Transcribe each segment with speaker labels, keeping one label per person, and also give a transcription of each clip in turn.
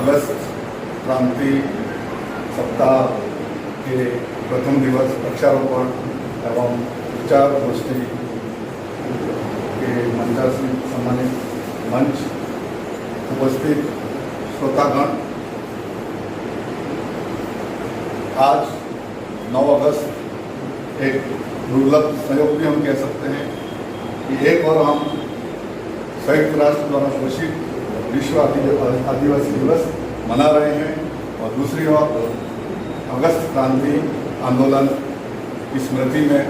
Speaker 1: अगस्त क्रांति सप्ताह के प्रथम दिवस वृक्षारोपण एवं विचार गोष्ठी के मंचासीन सम्मानित मंच उपस्थित श्रोतागण, आज 9 अगस्त एक दुर्लभ संयोग भी हम कह सकते हैं कि एक और हम संयुक्त राष्ट्र द्वारा घोषित विश्व आदिवासी दिवस मना रहे हैं और दूसरी ओर अगस्त क्रांति आंदोलन की स्मृति में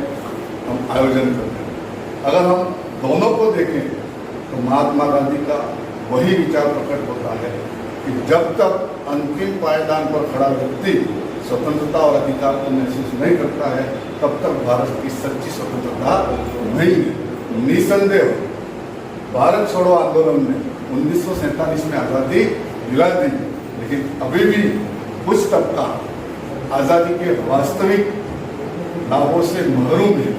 Speaker 1: हम आयोजन करते हैं। अगर हम दोनों को देखें तो महात्मा गांधी का वही विचार प्रकट होता है कि जब तक अंतिम पायदान पर खड़ा व्यक्ति स्वतंत्रता और अधिकार को महसूस नहीं करता है तब तक भारत की सच्ची स्वतंत्रता नहीं है। निसंदेह भारत छोड़ो आंदोलन ने 1947 में आज़ादी दिला दी, लेकिन अभी भी कुछ तबका आज़ादी के वास्तविक लाभों से महरूम है।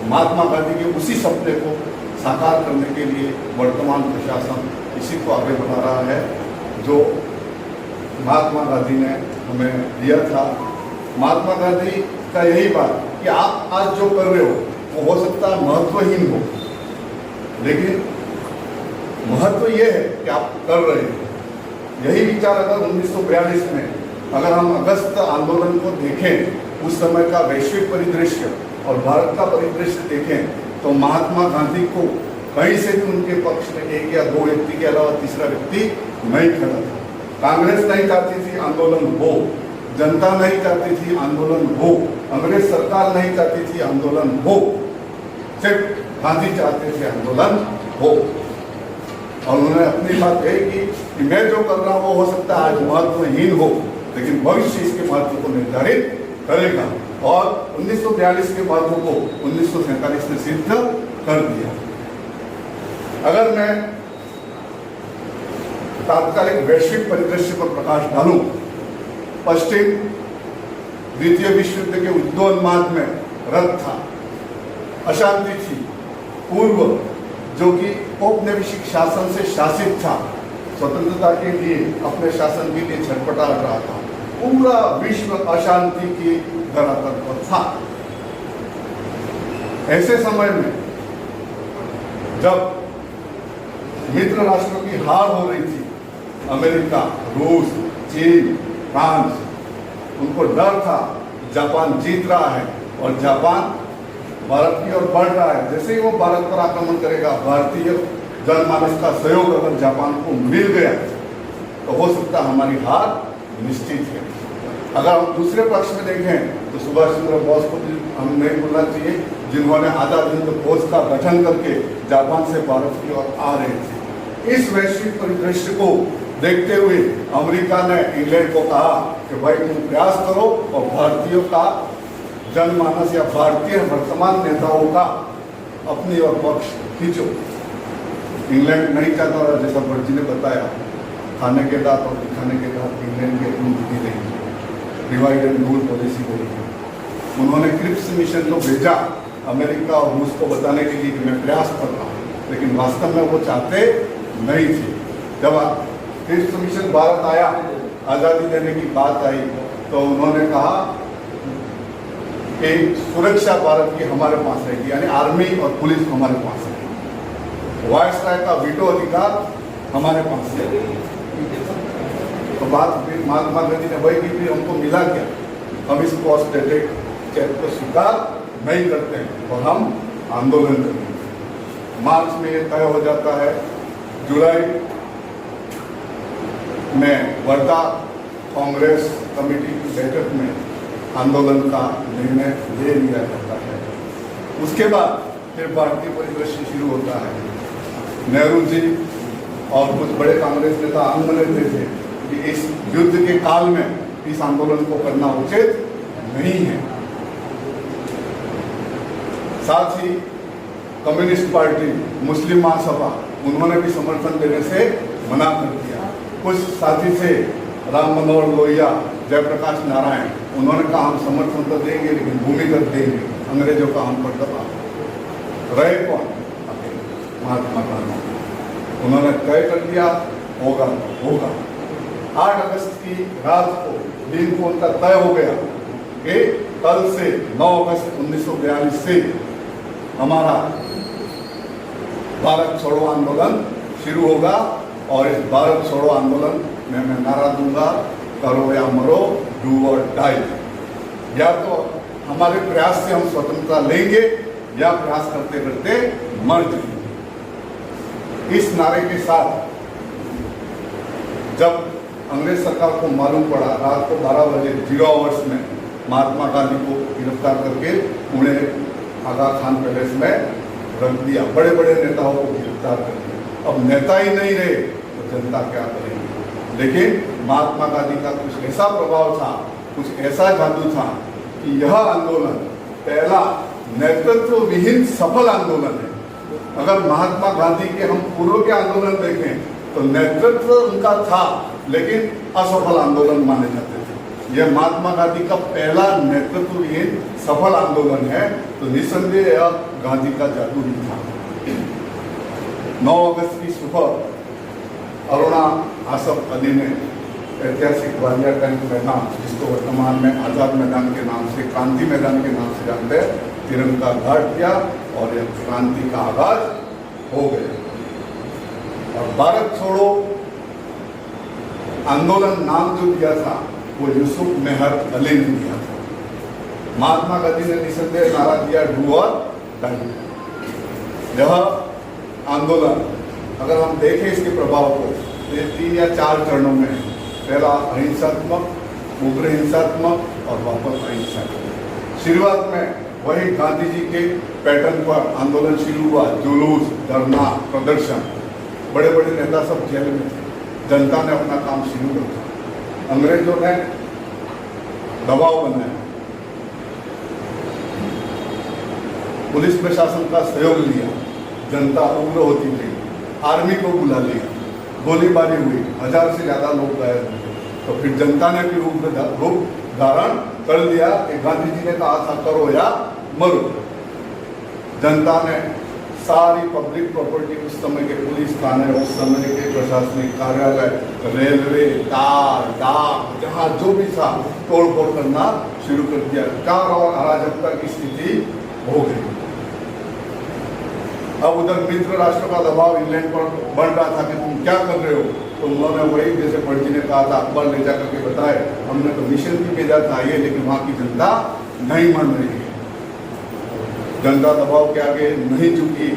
Speaker 1: महात्मा गांधी के उसी सपने को साकार करने के लिए वर्तमान प्रशासन इसी को आगे बढ़ा रहा है जो महात्मा गांधी ने हमें दिया था। महात्मा गांधी का यही बात कि आप आज जो कर रहे हो वो सकता है महत्वहीन हो, लेकिन महत्व ये है कि आप कर रहे हो। यही विचार अगर 1942 में अगर हम अगस्त आंदोलन को देखें, उस समय का वैश्विक परिदृश्य और भारत का परिदृश्य देखें तो महात्मा गांधी को कहीं से भी उनके पक्ष में एक या दो व्यक्ति के अलावा तीसरा व्यक्ति नहीं खड़ा था। कांग्रेस नहीं चाहती थी आंदोलन हो, जनता नहीं चाहती थी आंदोलन हो, अंग्रेज सरकार नहीं चाहती थी आंदोलन हो, सिर्फ गांधी चाहते थे आंदोलन हो। और उन्होंने अपनी बात कही कि मैं जो कर रहा हूँ वो हो सकता है आज महत्वहीन हो, लेकिन भविष्य इसके महत्व को निर्धारित करेगा। और 1942 के महत्व को 1947 ने सिद्ध कर दिया। अगर मैं तात्कालिक वैश्विक परिदृश्य पर प्रकाश डालूं, पश्चिम द्वितीय विश्व युद्ध के उद्योन्माद में रत था, अशांति थी, पूर्व जो कि औपनिवेशिक शासन से शासित था, स्वतंत्रता के लिए अपने शासन के लिए छटपटा रहा था, पूरा विश्व अशांति की धरातल पर था। ऐसे समय में जब मित्र राष्ट्रों की हार हो रही थी, अमेरिका, रूस, चीन, फ्रांस, उनको डर था जापान जीत रहा है और जापान भारत की ओर बढ़ रहा है। जैसे ही वो भारत पर आक्रमण करेगा, भारतीय जनमानस का सहयोग अगर जापान को मिल गया तो हो सकता है हमारी हार निश्चित है। अगर हम दूसरे पक्ष में देखें तो सुभाष चंद्र बोस को भी हम नहीं भूलना चाहिए, जिन्होंने आजाद हिंद फौज का गठन करके जापान से भारत की ओर आ रहे थे। इस वैश्विक परिदृश्य को देखते हुए अमेरिका ने इंग्लैंड को कहा कि भाई तुम प्रयास करो और भारतीयों का जनमानस या भारतीय वर्तमान नेताओं का अपनी ओर पक्ष खींचो। इंग्लैंड नहीं चाहता था, जैसा भट्ट जी ने बताया, खाने के दांत और दिखाने के दांत इंग्लैंड के दी रही, डिवाइड एंड रूल पॉलिसी रही। उन्होंने क्रिप्स मिशन को भेजा अमेरिका और रूस को बताने के लिए कि मैं प्रयास कर रहा हूँ, लेकिन वास्तव में वो चाहते नहीं थे। जब क्रिप्स मिशन भारत आया, आज़ादी देने की बात आई, तो उन्होंने कहा कि सुरक्षा भारत की हमारे पास रहेगी, यानी आर्मी और पुलिस हमारे पास रहेगी, वायसराय का वीटो अधिकार हमारे पास है। तो बात महात्मा गांधी ने वही की, फिर हमको मिला क्या, हम इस पोस्ट डेटेड चेक को स्वीकार नहीं करते हैं और हम आंदोलन करेंगे। मार्च में ये तय हो जाता है, जुलाई में वर्धा कांग्रेस कमेटी की बैठक में आंदोलन का निर्णय ले लिया जाता है। उसके बाद फिर भारतीय परिदृश्य शुरू होता है। नेहरू जी और कुछ बड़े कांग्रेस नेता आंदोलन लेते थे कि इस युद्ध के काल में इस आंदोलन को करना उचित नहीं है। साथ ही कम्युनिस्ट पार्टी, मुस्लिम महासभा, उन्होंने भी समर्थन देने से मना कर दिया। कुछ साथी थे, राम मनोहर लोहिया, जयप्रकाश नारायण, उन्होंने कहा हम समर्थन तो देंगे लेकिन भूमिगत देंगे, अंग्रेजों का हम पर दबाव। रहे कौन? महात्मा गांधी। उन्होंने तय कर दिया होगा होगा। 8 अगस्त की रात को दिन को उनका तय हो गया कि कल से 9 अगस्त 1942 से हमारा भारत छोड़ो आंदोलन शुरू होगा और इस भारत छोड़ो आंदोलन में मैं नारा दूंगा, करो या मरो, डू और डाई। या तो हमारे प्रयास से हम स्वतंत्रता लेंगे या प्रयास करते करते मर जाएंगे। इस नारे के साथ जब अंग्रेज सरकार को मालूम पड़ा, रात को 12 बजे 0 आवर्स में महात्मा गांधी को गिरफ्तार करके उन्हें आगा खान पैलेस में रख दिया। बड़े बड़े नेताओं को गिरफ्तार कर दिया। अब नेता ही नहीं रहे तो जनता क्या करेगी। लेकिन महात्मा गांधी का कुछ ऐसा प्रभाव था, कुछ ऐसा जादू था कि यह आंदोलन पहला नेतृत्व विहीन सफल आंदोलन है। अगर महात्मा गांधी के हम पूर्व के आंदोलन देखें तो नेतृत्व उनका था लेकिन असफल आंदोलन माने जाते थे। यह महात्मा गांधी का पहला नेतृत्व विहीन सफल आंदोलन है, तो निस्संदेह यह गांधी का जादू ही था। 9 अगस्त की सुबह अरुणा आसफ अली ने ऐतिहासिक ग्वालियर टैंक मैदान, जिसको वर्तमान में आजाद मैदान के नाम से, क्रांति मैदान के नाम से जानते हैं, तिरंगा गाड़ दिया और यह क्रांति का आगाज हो गया। और भारत छोड़ो आंदोलन नाम जो दिया था वो यूसुफ मेहर अली ने दिया था। महात्मा गांधी ने निसंदेह नारा दिया, डू और डाई। यह आंदोलन अगर हम देखें इसके प्रभाव को तो ये 3 या 4 चरणों में है। पहला अहिंसात्मक, उग्र हिंसात्मक और वापस अहिंसात्मक। शुरुआत में वही गांधी जी के पैटर्न पर आंदोलन शुरू हुआ, जुलूस, धरना, प्रदर्शन। बड़े बड़े नेता सब जेल में थे, जनता ने अपना काम शुरू रखा। अंग्रेजों ने दबाव बनाया, पुलिस प्रशासन का सहयोग लिया, जनता उग्र होती गई, आर्मी को बुला लिया, गोलीबारी हुई, 1000 से ज्यादा लोग घायल हुए। तो फिर जनता ने भी रूप धारण कर लिया कि गांधी जी ने कहा था करो या मरो। जनता ने सारी पब्लिक प्रॉपर्टी, उस समय के पुलिस थाने, उस समय के प्रशासनिक कार्यालय, रेलवे, तार, डाक, जहाँ जो भी था तोड़ फोड़ करना शुरू कर दिया। चार और अराजकता की स्थिति हो गई। अब उधर मित्र राष्ट्र का दबाव इंग्लैंड पर बढ़ रहा था कि तुम क्या कर रहे हो, तो उन्होंने वही जैसे पंडित ने कहा था, अखबार ले जाकर के बताए, हमने तो मिशन भी भेजा था ये, लेकिन वहाँ की जनता नहीं मान रही है। जनता दबाव के आगे नहीं झुकी,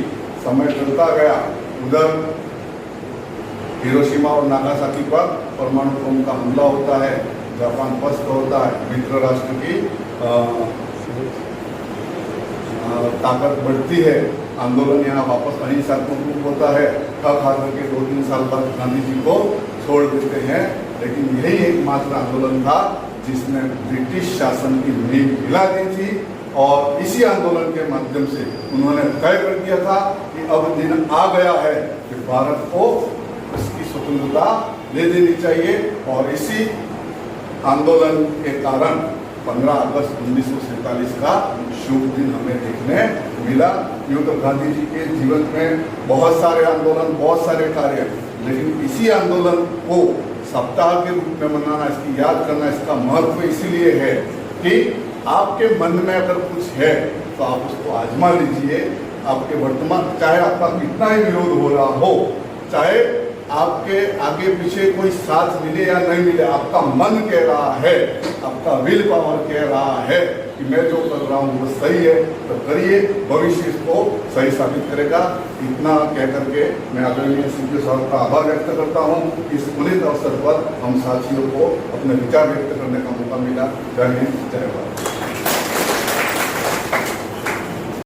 Speaker 1: समय चलता गया। उधर हिरोशिमा और नागासाकी पर परमाणु बम का हमला होता है, जापान पस्त होता है, मित्र राष्ट्र की ताकत बढ़ती है, आंदोलन यहाँ वापस अहिंसात्मक रूप होता है। खा करके 2-3 साल बाद गांधी जी को छोड़ देते हैं। लेकिन यही एकमात्र आंदोलन था जिसने ब्रिटिश शासन की नींव हिला दी थी और इसी आंदोलन के माध्यम से उन्होंने तय कर दिया था कि अब दिन आ गया है कि भारत को इसकी स्वतंत्रता दे देनी चाहिए। और इसी आंदोलन के कारण 15 अगस्त 1947 का शुभ दिन हमें देखने मिला। यूँ तो गांधी जी के जीवन में बहुत सारे आंदोलन, बहुत सारे कार्य, लेकिन इसी आंदोलन को सप्ताह के रूप में मनाना, इसकी याद करना, इसका महत्व इसीलिए है कि आपके मन में अगर कुछ है तो आप उसको आजमा लीजिए। आपके वर्तमान, चाहे आपका कितना ही विरोध हो रहा हो, चाहे आपके आगे पीछे कोई साथ मिले या नहीं मिले, आपका मन कह रहा है, आपका विल पावर कह रहा है कि मैं जो कर रहा हूँ वो सही है, तो करिए, भविष्य इसको सही साबित करेगा। इतना कह करके मैं आदरणीय सीपी साहब का आभार व्यक्त करता हूँ। इस पुनीत अवसर पर हम साथियों को अपने विचार व्यक्त करने का मौका मिला। जय हिंद, जय भारत।